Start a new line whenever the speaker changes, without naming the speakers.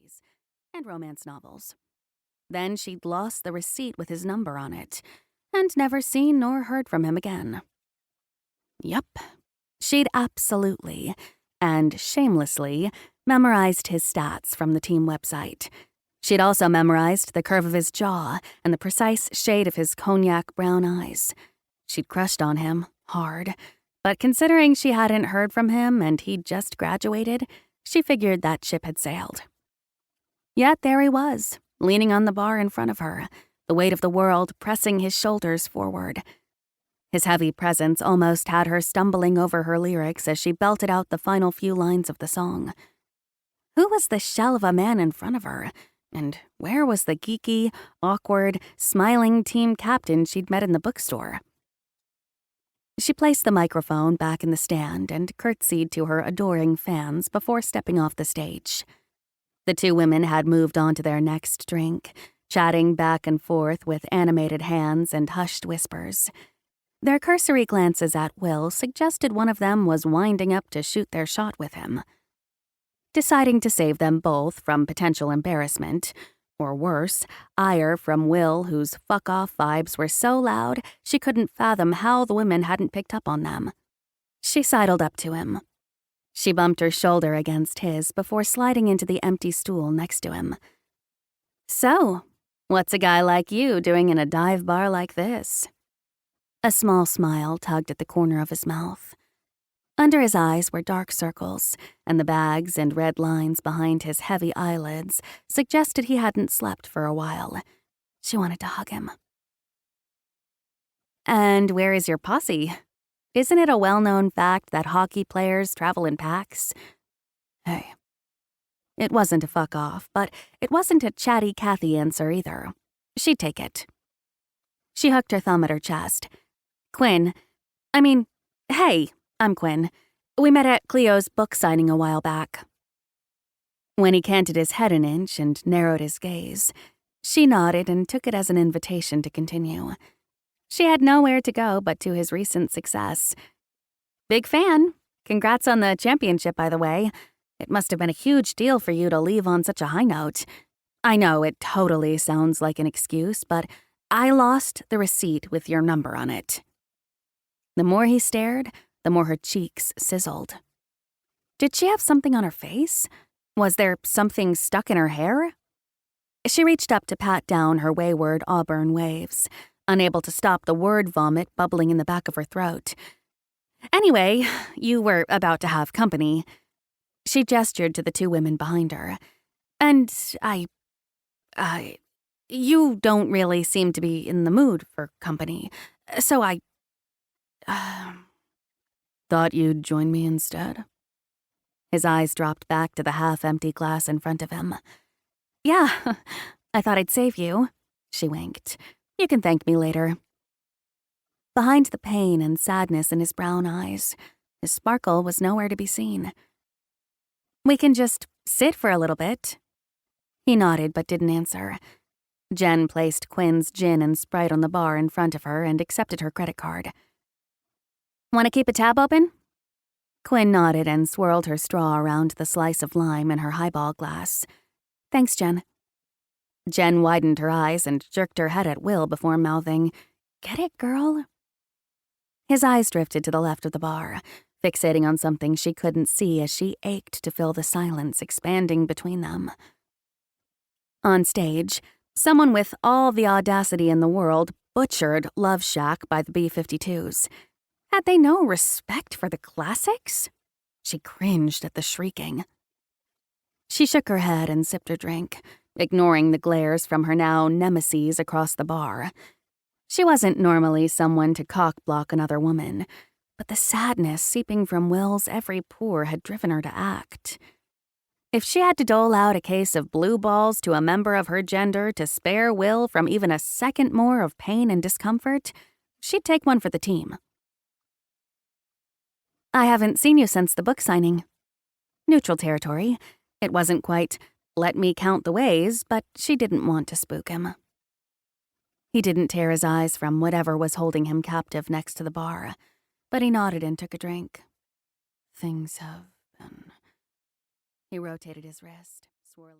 movies and romance novels. Then she'd lost the receipt with his number on it, and never seen nor heard from him again. Yup, she'd absolutely, and shamelessly, memorized his stats from the team website. She'd also memorized the curve of his jaw and the precise shade of his cognac brown eyes. She'd crushed on him, hard, but considering she hadn't heard from him and he'd just graduated, she figured that ship had sailed. Yet there he was, leaning on the bar in front of her, the weight of the world pressing his shoulders forward. His heavy presence almost had her stumbling over her lyrics as she belted out the final few lines of the song. Who was the shell of a man in front of her? And where was the geeky, awkward, smiling team captain she'd met in the bookstore? She placed the microphone back in the stand and curtsied to her adoring fans before stepping off the stage. The two women had moved on to their next drink, chatting back and forth with animated hands and hushed whispers. Their cursory glances at Will suggested one of them was winding up to shoot their shot with him. Deciding to save them both from potential embarrassment, or worse, ire from Will, whose fuck-off vibes were so loud she couldn't fathom how the women hadn't picked up on them. She sidled up to him. She bumped her shoulder against his before sliding into the empty stool next to him. "So, what's a guy like you doing in a dive bar like this?" A small smile tugged at the corner of his mouth. Under his eyes were dark circles, and the bags and red lines behind his heavy eyelids suggested he hadn't slept for a while. She wanted to hug him. "And where is your posse? Isn't it a well-known fact that hockey players travel in packs?" Hey. It wasn't a fuck off, but it wasn't a chatty Cathy answer either. She'd take it. She hooked her thumb at her chest. Hey, I'm Quinn. We met at Cleo's book signing a while back." When he canted his head an inch and narrowed his gaze, she nodded and took it as an invitation to continue. She had nowhere to go but to his recent success. "Big fan. Congrats on the championship, by the way. It must have been a huge deal for you to leave on such a high note. I know it totally sounds like an excuse, but I lost the receipt with your number on it." The more he stared, the more her cheeks sizzled. Did she have something on her face? Was there something stuck in her hair? She reached up to pat down her wayward auburn waves, unable to stop the word vomit bubbling in the back of her throat. "Anyway, you were about to have company." She gestured to the two women behind her. "And you don't really seem to be in the mood for company, so I thought you'd join me instead." His eyes dropped back to the half-empty glass in front of him. "Yeah, I thought I'd save you." She winked. "You can thank me later." Behind the pain and sadness in his brown eyes, his sparkle was nowhere to be seen. "We can just sit for a little bit." He nodded but didn't answer. Jen placed Quinn's gin and Sprite on the bar in front of her and accepted her credit card. "Want to keep a tab open?" Quinn nodded and swirled her straw around the slice of lime in her highball glass. "Thanks, Jen." Jen widened her eyes and jerked her head at Will before mouthing, "Get it, girl?" His eyes drifted to the left of the bar, fixating on something she couldn't see as she ached to fill the silence expanding between them. On stage, someone with all the audacity in the world butchered Love Shack by the B-52s. Had they no respect for the classics? She cringed at the shrieking. She shook her head and sipped her drink, ignoring the glares from her now nemeses across the bar. She wasn't normally someone to cock-block another woman, but the sadness seeping from Will's every pore had driven her to act. If she had to dole out a case of blue balls to a member of her gender to spare Will from even a second more of pain and discomfort, she'd take one for the team. "I haven't seen you since the book signing." Neutral territory. It wasn't quite, "let me count the ways," but she didn't want to spook him. He didn't tear his eyes from whatever was holding him captive next to the bar, but he nodded and took a drink. "Things have been..." He rotated his wrist, swirling.